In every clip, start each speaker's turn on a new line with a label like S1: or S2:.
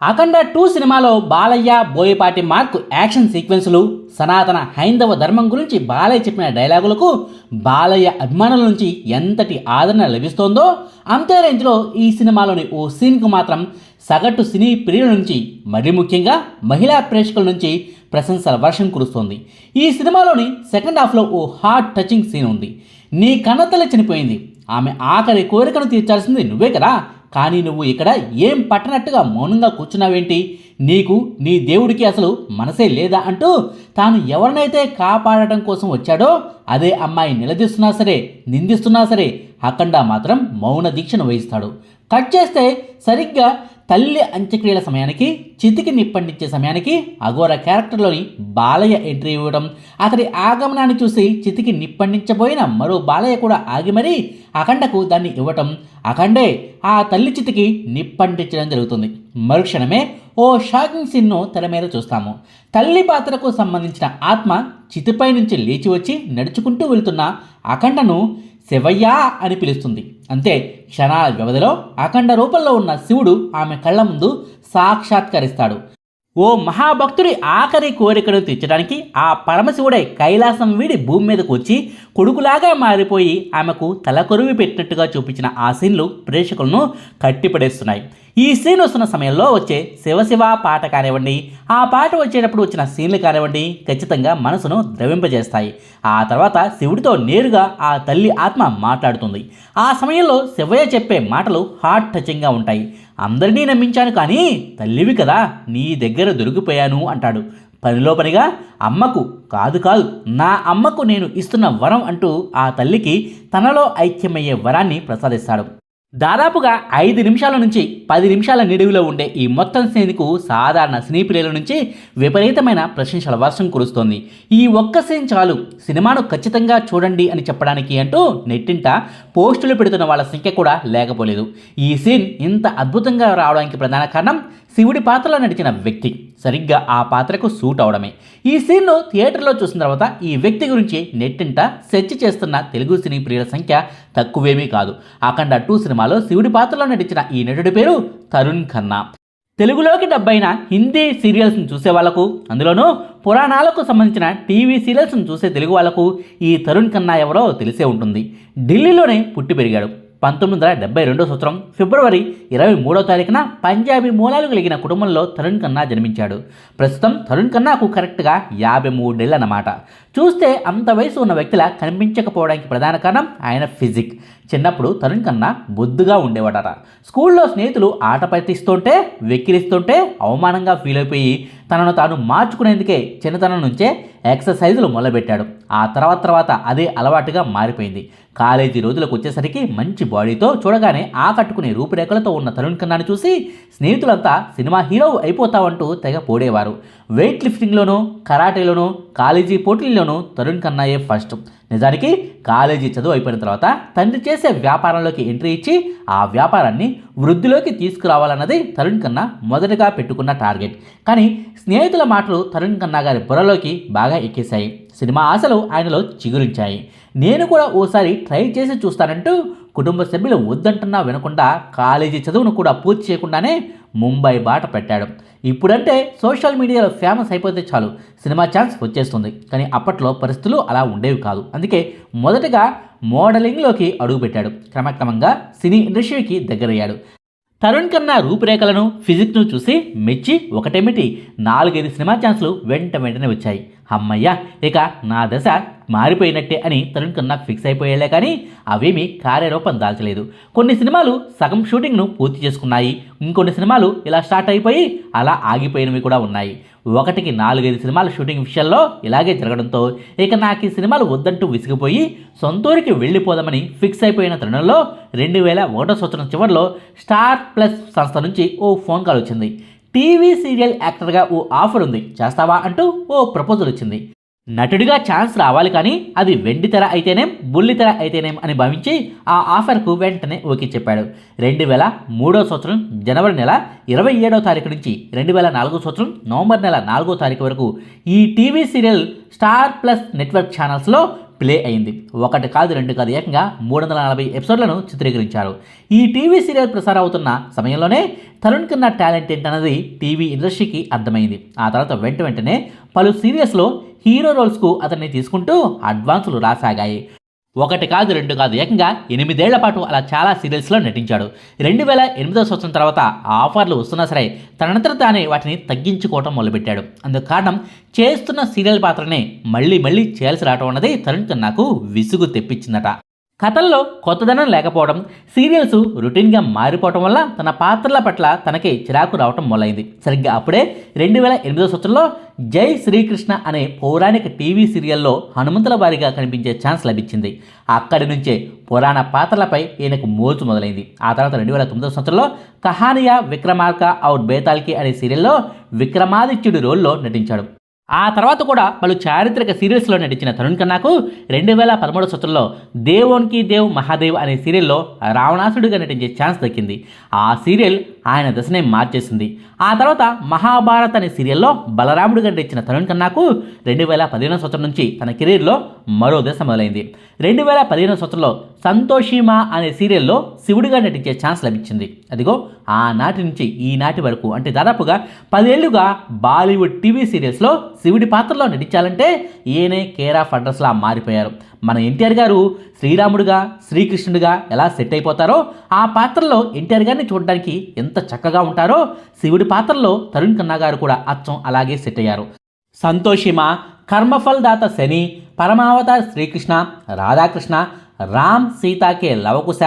S1: అఖండ 2 సినిమాలో Balayya Boyapati mark action సీక్వెన్సులు, సనాతన హైందవ ధర్మం గురించి బాలయ్య చెప్పిన డైలాగులకు బాలయ్య అభిమానుల నుంచి ఎంతటి ఆదరణ లభిస్తోందో అంతే రేంజ్లో ఈ సినిమాలోని ఓ సీన్కు మాత్రం సగటు సినీ ప్రియుల నుంచి, మరీ ముఖ్యంగా మహిళా ప్రేక్షకుల నుంచి ప్రశంసల వర్షం కురుస్తోంది. ఈ సినిమాలోని సెకండ్ హాఫ్లో ఓ హార్ట్ టచింగ్ సీన్ ఉంది. నీ కన్నతల్లి చనిపోయింది, ఆమె ఆఖరి కోరికను తీర్చాల్సింది నువ్వే కదా, కానీ నువ్వు ఇక్కడ ఏం పట్టనట్టుగా మౌనంగా కూర్చున్నావేంటి, నీకు నీ దేవుడికి అసలు మనసే లేదా అంటూ తాను ఎవరినైతే కాపాడటం కోసం వచ్చాడో అదే అమ్మాయి నిలదీస్తున్నా సరే, నిందిస్తున్నా సరే అఖండ మాత్రం మౌన దీక్షను వహిస్తాడు. కట్ చేస్తే సరిగ్గా తల్లి అంత్యక్రియల సమయానికి, చితికి నిప్పండించే సమయానికి అఘోర క్యారెక్టర్లోని బాలయ్య ఎంట్రీ ఇవ్వడం, అతడి ఆగమనాన్ని చూసి చితికి నిప్పండించబోయిన మరో బాలయ్య కూడా ఆగి మరీ అఖండకు దాన్ని ఇవ్వటం, అఖండే ఆ తల్లి చితికి నిప్పండించడం జరుగుతుంది. మరుక్షణమే ఓ షాకింగ్ సీన్ను తెర మీద చూస్తాము. తల్లి పాత్రకు సంబంధించిన ఆత్మ చితిపై నుంచి లేచి వచ్చి నడుచుకుంటూ వెళ్తున్న అఖండను శివయ్య అని పిలుస్తుంది. అంతే, క్షణాల వ్యవధిలో అఖండ రూపంలో ఉన్న శివుడు ఆమె కళ్ళ ముందు సాక్షాత్కరిస్తాడు. ఓ మహాభక్తుడి ఆఖరి కోరికను తీర్చడానికి ఆ పరమశివుడే కైలాసం వీడి భూమి మీదకు వచ్చి కొడుకులాగా మారిపోయి ఆమెకు తలకొరువి పెట్టినట్టుగా చూపించిన ఆ సీన్లు ప్రేక్షకులను కట్టిపడేస్తున్నాయి. ఈ సీన్ వస్తున్న సమయంలో వచ్చే శివశివ పాట కానివ్వండి, ఆ పాట వచ్చేటప్పుడు వచ్చిన సీన్లు కానివ్వండి ఖచ్చితంగా మనసును ద్రవింపజేస్తాయి. ఆ తర్వాత శివుడితో నేరుగా ఆ తల్లి ఆత్మ మాట్లాడుతుంది. ఆ సమయంలో శివయ్య చెప్పే మాటలు హార్ట్ టచింగ్గా ఉంటాయి. అందరినీ నమ్మించాను కానీ తల్లివి కదా, నీ దగ్గర దొరికిపోయాను అంటాడు. పనిలో పనిగా అమ్మకు కాదు కాదు నా అమ్మకు నేను ఇస్తున్న వరం అంటూ ఆ తల్లికి తనలో ఐక్యమయ్యే వరాన్ని ప్రసాదిస్తాడు. దాదాపుగా 5 నిమిషాల నుంచి 10 నిమిషాల నిడివిలో ఉండే ఈ మొత్తం సీన్కు సాధారణ సినీ ప్రియుల నుంచి విపరీతమైన ప్రశంసల వర్షం కురుస్తోంది. ఈ ఒక్క సీన్ చాలు సినిమాను ఖచ్చితంగా చూడండి అని చెప్పడానికి అంటూ నెట్టింట పోస్టులు పెడుతున్న వాళ్ళ సంఖ్య కూడా లేకపోలేదు. ఈ సీన్ ఇంత అద్భుతంగా రావడానికి ప్రధాన కారణం శివుడి పాత్రలో నడిచిన వ్యక్తి సరిగ్గా ఆ పాత్రకు సూట్ అవడమే. ఈ సీన్ను థియేటర్లో చూసిన తర్వాత ఈ వ్యక్తి గురించి నెట్టింట సెర్చ్ చేస్తున్న తెలుగు సినీ ప్రియుల సంఖ్య తక్కువేమీ కాదు. అఖండ 2 సినిమాలో శివుడి పాత్రలో నటించిన ఈ నటుడి పేరు తరుణ్ ఖన్నా. తెలుగులోకి డబ్బైన హిందీ సీరియల్స్ని చూసే వాళ్లకు, అందులోనూ పురాణాలకు సంబంధించిన టీవీ సీరియల్స్ని చూసే తెలుగు వాళ్లకు ఈ తరుణ్ ఖన్నా ఎవరో తెలిసే ఉంటుంది. ఢిల్లీలోనే పుట్టి పెరిగాడు. 1972 సంవత్సరం ఫిబ్రవరి 23వ తారీఖున పంజాబీ మూలాలు కలిగిన కుటుంబంలో తరుణ్ ఖన్నా జన్మించాడు. ప్రస్తుతం తరుణ్ ఖన్నాకు కరెక్ట్గా 53 ఏళ్ళు అన్నమాట. చూస్తే అంత వయసు ఉన్న వ్యక్తిలా కనిపించకపోవడానికి ప్రధాన కారణం ఆయన ఫిజిక్. చిన్నప్పుడు తరుణ్ ఖన్నా బొద్దుగా ఉండేవాడట. స్కూల్లో స్నేహితులు ఆట పట్టిస్తుంటే, వెక్కిరిస్తుంటే అవమానంగా ఫీల్ అయిపోయి తనను తాను మార్చుకునేందుకే చిన్నతనం నుంచే ఎక్సర్సైజులు మొదలుపెట్టాడు. ఆ తర్వాత అదే అలవాటుగా మారిపోయింది. కాలేజీ రోజులకు వచ్చేసరికి మంచి బాడీతో, చూడగానే ఆకట్టుకునే రూపురేఖలతో ఉన్న తరుణ్ ఖన్నాను చూసి స్నేహితులంతా సినిమా హీరో అయిపోతావంటూ తెగ పోడేవారు. వెయిట్ లిఫ్టింగ్లోనూ, కరాటేలోనూ, కాలేజీ పోటీల్లోనూ తరుణ్ ఖన్నాయే ఫస్ట్. నిజానికి కాలేజీ చదువు అయిపోయిన తర్వాత తండ్రి చేసే వ్యాపారంలోకి ఎంట్రీ ఇచ్చి ఆ వ్యాపారాన్ని వృద్ధిలోకి తీసుకురావాలన్నది తరుణ్ ఖన్నా మొదటగా పెట్టుకున్న టార్గెట్. కానీ స్నేహితుల మాటలు తరుణ్ ఖన్నా గారి బుర్రలోకి బాగా ఎక్కేశాయి. సినిమా ఆశలు ఆయనలో చిగురించాయి. నేను కూడా ఓసారి ట్రై చేసి చూస్తానంటూ కుటుంబ సభ్యులు వద్దంటున్నా వినకుండా కాలేజీ చదువును కూడా పూర్తి చేయకుండానే ముంబై బాట పెట్టాడు. ఇప్పుడంటే సోషల్ మీడియాలో ఫేమస్ అయిపోతే చాలు సినిమా ఛాన్స్ వచ్చేస్తుంది. కానీ అప్పట్లో పరిస్థితులు అలా ఉండేవి కాదు. అందుకే మొదటగా మోడలింగ్లోకి అడుగుపెట్టాడు. క్రమక్రమంగా సినీ ఇండస్ట్రీకి దగ్గరయ్యాడు. తరుణ్ ఖన్నా రూపురేఖలను, ఫిజిక్ను చూసి మెచ్చి ఒకటేమిటి 4-5 సినిమా ఛాన్స్లు వెంటనే వచ్చాయి. అమ్మయ్య, ఇక నా దశ మారిపోయినట్టే అని తరుణ్ ఖన్నా ఫిక్స్ అయిపోయేలే కానీ అవేమీ కార్యరూపం దాల్చలేదు. కొన్ని సినిమాలు సగం షూటింగ్ను పూర్తి చేసుకున్నాయి. ఇంకొన్ని సినిమాలు ఇలా స్టార్ట్ అయిపోయి అలా ఆగిపోయినవి కూడా ఉన్నాయి. 1కి 4-5 సినిమాల షూటింగ్ విషయంలో ఇలాగే జరగడంతో ఇక నాకు ఈ సినిమాలు వద్దంటూ విసిగిపోయి సొంతూరికి వెళ్ళిపోదామని ఫిక్స్ అయిపోయిన తరుణంలో 2001 సంవత్సరం చివరిలో స్టార్ ప్లస్ సంస్థ నుంచి ఓ ఫోన్ కాల్ వచ్చింది. టీవీ సీరియల్ యాక్టర్గా ఓ ఆఫర్ ఉంది, చేస్తావా అంటూ ఓ ప్రపోజల్ వచ్చింది. నటుడిగా ఛాన్స్ రావాలి కానీ అది వెండి తెర అయితేనేం, బుల్లి తెర అయితేనేం అని భావించి ఆ ఆఫర్కు వెంటనే ఓకే చెప్పాడు. 2003 సంవత్సరం జనవరి నెల 27వ తారీఖు నుంచి 2004 సంవత్సరం నవంబర్ నెల 4వ తారీఖు వరకు ఈ TV serial star plus network ఛానల్స్లో ప్లే అయింది. ఒకటి కాదు రెండు కాదు ఏకంగా 340 ఎపిసోడ్లను చిత్రీకరించారు. ఈ టీవీ సీరియల్ ప్రసారం అవుతున్న సమయంలోనే తరుణ్ ఖన్నా టాలెంట్ ఏంటన్నది టీవీ ఇండస్ట్రీకి అర్థమైంది. ఆ తర్వాత వెంటనే పలు సీరియల్స్లో హీరో రోల్స్కు అతన్ని తీసుకుంటూ అడ్వాన్సులు రాసాగాయి. ఒకటి కాదు రెండు కాదు ఏకంగా 8 ఏళ్ల పాటు అలా చాలా సీరియల్స్లో నటించాడు. 2008వ సంవత్సరం తర్వాత ఆఫర్లు వస్తున్నా సరే తనంతట తానే వాటిని తగ్గించుకోవటం మొదలుపెట్టాడు. అందుకు కారణం చేస్తున్న సీరియల్ పాత్రనే మళ్ళీ చేయాల్సి రావటం అన్నది తరుణ్ ఖన్నాకు విసుగు తెప్పించిందట. కథల్లో కొత్తదనం లేకపోవడం, సీరియల్స్ రొటీన్గా మారిపోవడం వల్ల తన పాత్రల పట్ల తనకి చిరాకు రావటం మొదలైంది. సరిగ్గా అప్పుడే 2008వ సంవత్సరంలో జై శ్రీకృష్ణ అనే పౌరాణిక టీవీ సీరియల్లో హనుమంతుల వారిగా కనిపించే ఛాన్స్ లభించింది. అక్కడి నుంచే పురాణ పాత్రలపై ఈయనకు మోజు మొదలైంది. ఆ తర్వాత 2009వ సంవత్సరంలో కహానియా విక్రమార్క ఔర్ బేతాల్కి అనే సీరియల్లో విక్రమాదిత్యుడి రోల్లో నటించాడు. ఆ తర్వాత కూడా పలు చారిత్రక సీరియల్స్లో నటించిన తరుణ్ ఖన్నాకు 2013 సంవత్సరంలో దేవోన్కి దేవ్ మహాదేవ్ అనే సీరియల్లో రావణాసుడిగా నటించే ఛాన్స్ దక్కింది. ఆ సీరియల్ ఆయన దశనే మార్చేసింది. ఆ తర్వాత మహాభారత్ అనే సీరియల్లో బలరాముడిగా నటించిన తరుణ్ ఖన్నాకు 2015 సంవత్సరం నుంచి తన కెరీర్లో మరో దశ మొదలైంది. 2015 సంవత్సరంలో సంతోషిమా అనే సీరియల్లో శివుడిగా నటించే ఛాన్స్ లభించింది. అదిగో ఆనాటి నుంచి ఈనాటి వరకు అంటే దాదాపుగా 10 ఏళ్లుగా బాలీవుడ్ టీవీ సీరియల్స్లో శివుడి పాత్రలో నటించాలంటే ఈయనే కేర్ ఆఫ్ అడ్రస్లా మారిపోయారు. మన ఎన్టీఆర్ గారు శ్రీరాముడుగా శ్రీకృష్ణుడిగా ఎలా సెట్ అయిపోతారో ఆ పాత్రలో ఎన్టీఆర్ గారిని చూడడానికి ఎంత చక్కగా ఉంటారో శివుడి పాత్రలో తరుణ్ ఖన్నా గారు కూడా అచ్చం అలాగే సెట్ అయ్యారు. సంతోషిమ, కర్మఫల్ దాత శని, పరమావతార్ శ్రీకృష్ణ, రాధాకృష్ణ, రామ్ సీతాకే లవకుశ,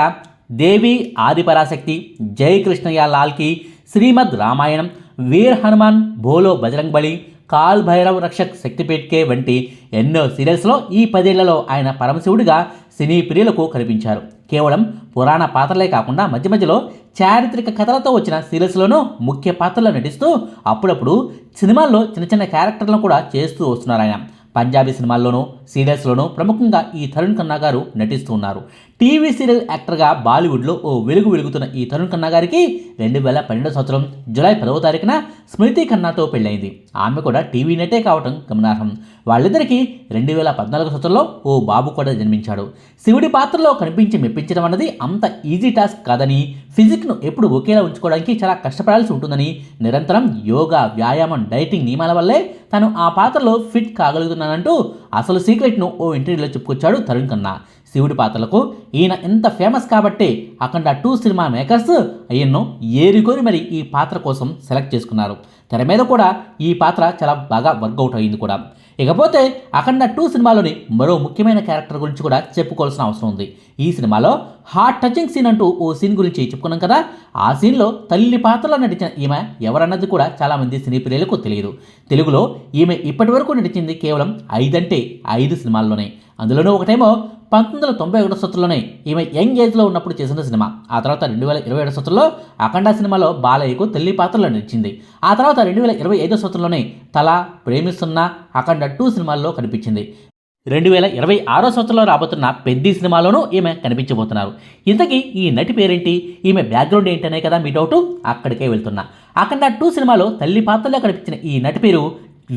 S1: దేవి ఆదిపరాశక్తి, జై కృష్ణయ్య లాల్కి, శ్రీమద్ రామాయణం, వీర్ హనుమాన్, భోలో బజరంగ్ బలి, కాల్ భైరవ్ రక్షక్ శక్తిపేట్కే వంటి ఎన్నో సీరియల్స్లో ఈ 10 ఏళ్లలో ఆయన పరమశివుడిగా సినీ ప్రియులకు కనిపించారు. కేవలం పురాణ పాత్రలే కాకుండా మధ్యలో చారిత్రక కథలతో వచ్చిన సీరియల్స్లోనూ ముఖ్య పాత్రలో నటిస్తూ అప్పుడప్పుడు సినిమాల్లో చిన్న క్యారెక్టర్లను కూడా చేస్తూ వస్తున్నారు ఆయన. పంజాబీ సినిమాల్లోనూ సీరియల్స్లోనూ ప్రముఖంగా ఈ తరుణ్ ఖన్నా గారు నటిస్తూ ఉన్నారు. టీవీ సీరియల్ యాక్టర్గా బాలీవుడ్లో ఓ వెలుగుతున్న ఈ తరుణ్ ఖన్నా గారికి 2012 సంవత్సరం జూలై 10వ తారీఖున స్మృతి ఖన్నాతో పెళ్ళైంది. ఆమె కూడా టీవీ నటే కావటం గమనార్హం. వాళ్ళిద్దరికీ 2014 సంవత్సరంలో ఓ బాబు కూడా జన్మించాడు. శివుడి పాత్రలో కనిపించి మెప్పించడం అన్నది అంత ఈజీ టాస్క్ కాదని, ఫిజిక్ను ఎప్పుడు ఒకేలా ఉంచుకోవడానికి చాలా కష్టపడాల్సి ఉంటుందని, నిరంతరం యోగా, వ్యాయామం, డైటింగ్ నియమాల వల్లే తను ఆ పాత్రలో ఫిట్ కాగలుగుతున్నానంటూ అసలు సీక్రెట్ను ఓ ఇంటర్వ్యూలో చెప్పుకొచ్చాడు తరుణ్ ఖన్నా. శివుడి పాత్రలకు ఈయన ఎంత ఫేమస్ కాబట్టి అఖండ 2 సినిమా మేకర్స్ ఎన్నో ఏరికోరి మరి ఈ పాత్ర కోసం సెలెక్ట్ చేసుకున్నారు. తెర మీద కూడా ఈ పాత్ర చాలా బాగా వర్కౌట్ అయింది కూడా. ఇకపోతే అఖండ 2 సినిమాలోని మరో ముఖ్యమైన క్యారెక్టర్ గురించి కూడా చెప్పుకోవాల్సిన అవసరం ఉంది. ఈ సినిమాలో హార్ట్ టచింగ్ సీన్ అంటూ ఓ సీన్ గురించి చెప్పుకున్నాం కదా. ఆ సీన్లో తల్లి పాత్రలో నటించిన ఈమె ఎవరన్నది కూడా చాలామంది సినీ ప్రియులకు తెలియదు. తెలుగులో ఈమె ఇప్పటి వరకు నటించింది కేవలం 5 సినిమాల్లోనే. అందులోనూ ఒకటేమో 1991 సంవత్సరంలోనే ఈమె యంగ్ ఏజ్లో ఉన్నప్పుడు చేసిన సినిమా. ఆ తర్వాత 2027 సంవత్సరంలో అఖండ సినిమాలో బాలయ్యకు తల్లి పాత్రలో నటించింది. ఆ తర్వాత 2025 సంవత్సరంలోనే తల, ప్రేమిస్తున్న, అఖండ 2 సినిమాల్లో కనిపించింది. 2026 సంవత్సరంలో రాబోతున్న పెద్ది సినిమాలోనూ ఈమె కనిపించబోతున్నారు. ఇంతకీ ఈ నటి పేరేంటి, ఈమె బ్యాక్గ్రౌండ్ ఏంటనే కదా మీ డౌటు. అక్కడికే వెళ్తున్నా. అఖండ 2 సినిమాలో తల్లి పాత్రలో కనిపించిన ఈ నటి పేరు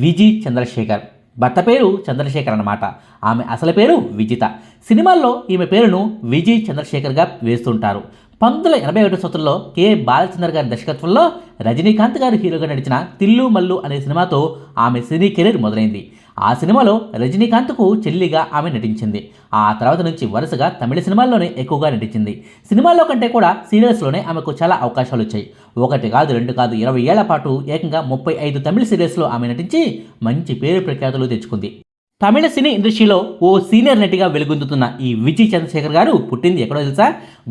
S1: విజి చంద్రశేఖర్. భర్త పేరు చంద్రశేఖర్ అన్నమాట. ఆమె అసలు పేరు విజిత. సినిమాల్లో ఈమె పేరును విజయ్ చంద్రశేఖర్గా వేస్తుంటారు. 1981 సంవత్సరంలో కె బాలచంద్ర గారి దర్శకత్వంలో రజనీకాంత్ గారు హీరోగా నడిచిన తిల్లు మల్లు అనే సినిమాతో ఆమె సినీ కెరీర్ మొదలైంది. ఆ సినిమాలో రజనీకాంత్కు చెల్లిగా ఆమె నటించింది. ఆ తర్వాత నుంచి వరుసగా తమిళ సినిమాల్లోనే ఎక్కువగా నటించింది. సినిమాల్లో కంటే కూడా సీరియల్స్లోనే ఆమెకు చాలా అవకాశాలు వచ్చాయి. ఒకటి కాదు రెండు కాదు 20 ఏళ్ల పాటు ఏకంగా 35 తమిళ సీరియల్స్లో ఆమె నటించి మంచి పేరు ప్రఖ్యాతులు తెచ్చుకుంది. తమిళ సినీ ఇండస్ట్రీలో ఓ సీనియర్ నటిగా వెలుగొందుతున్న ఈ విజయ్ చంద్రశేఖర్ గారు పుట్టింది ఎక్కడో తెలుసా?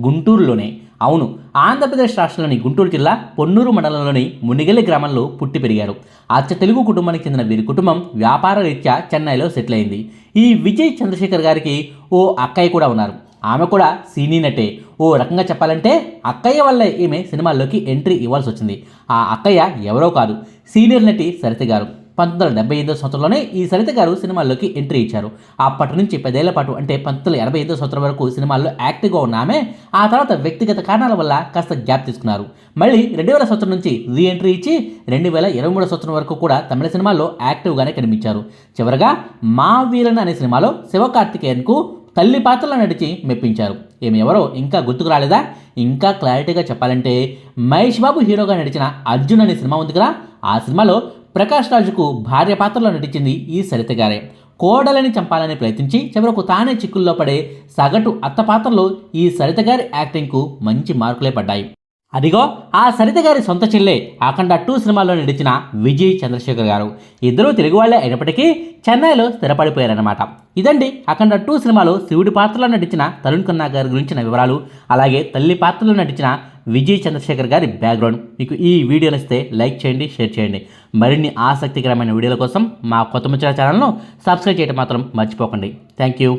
S1: గుంటూరులోనే. అవును, ఆంధ్రప్రదేశ్ రాష్ట్రంలోని గుంటూరు జిల్లా పొన్నూరు మండలంలోని మునిగెల్లి గ్రామంలో పుట్టి పెరిగారు. అచ్చ తెలుగు కుటుంబానికి చెందిన వీరి కుటుంబం వ్యాపార రీత్యా చెన్నైలో సెటిల్ అయింది. ఈ విజయ్ చంద్రశేఖర్ గారికి ఓ అక్కయ్య కూడా ఉన్నారు. ఆమె కూడా సినీ నటే. ఓ రకంగా చెప్పాలంటే అక్కయ్య వల్లే ఈమె సినిమాల్లోకి ఎంట్రీ ఇవ్వాల్సి వచ్చింది. ఆ అక్కయ్య ఎవరో కాదు, సీనియర్ నటి సరిత గారు. 1975 సంవత్సరంలోనే ఈ సరిత గారు సినిమాల్లోకి ఎంట్రీ ఇచ్చారు. అప్పటి నుంచి 10 ఏళ్ల పాటు అంటే 1985 సంవత్సరం వరకు సినిమాల్లో యాక్టివ్గా ఉన్న ఆమె ఆ తర్వాత వ్యక్తిగత కారణాల వల్ల కాస్త గ్యాప్ తీసుకున్నారు. మళ్ళీ 2000 సంవత్సరం నుంచి రీ ఎంట్రీ ఇచ్చి 2023 సంవత్సరం వరకు కూడా తమిళ సినిమాల్లో యాక్టివ్గానే కనిపించారు. చివరగా మా వీరన్ అనే సినిమాలో శివకార్తికేయన్కు తల్లి పాత్రలో నడిచి మెప్పించారు. ఈమె ఎవరో ఇంకా గుర్తుకు రాలేదా? ఇంకా క్లారిటీగా చెప్పాలంటే మహేష్ బాబు హీరోగా నడిచిన అర్జున్ అనే సినిమా ఉంది కదా, ఆ సినిమాలో ప్రకాష్ రాజుకు భార్య పాత్రలో నటించింది ఈ సరిత గారే. కోడలని చంపాలని ప్రయత్నించి చివరకు తానే చిక్కుల్లో పడే సగటు అత్త పాత్రలో ఈ సరిత గారి యాక్టింగ్కు మంచి మార్కులే పడ్డాయి. అదిగో ఆ సరిత గారి సొంత చెల్లె అఖండ 2 సినిమాల్లో నడిచిన విజయ్ చంద్రశేఖర్ గారు. ఇద్దరూ తెలుగు వాళ్లే అయినప్పటికీ చెన్నైలో స్థిరపడిపోయారన్నమాట. ఇదండి అఖండ 2 సినిమాలో శివుడి పాత్రలో నటించిన తరుణ్ ఖన్నా గారి గురించిన వివరాలు, అలాగే తల్లి పాత్రలో నటించిన విజయ్ చంద్రశేఖర్ గారి బ్యాక్గ్రౌండ్. మీకు ఈ వీడియో నచ్చితే లైక్ చేయండి, షేర్ చేయండి. మరిన్ని ఆసక్తికరమైన వీడియోల కోసం మా కొత్త ముచ్చట ఛానల్ను సబ్స్క్రైబ్ చేయడం మాత్రం మర్చిపోకండి. Thank you.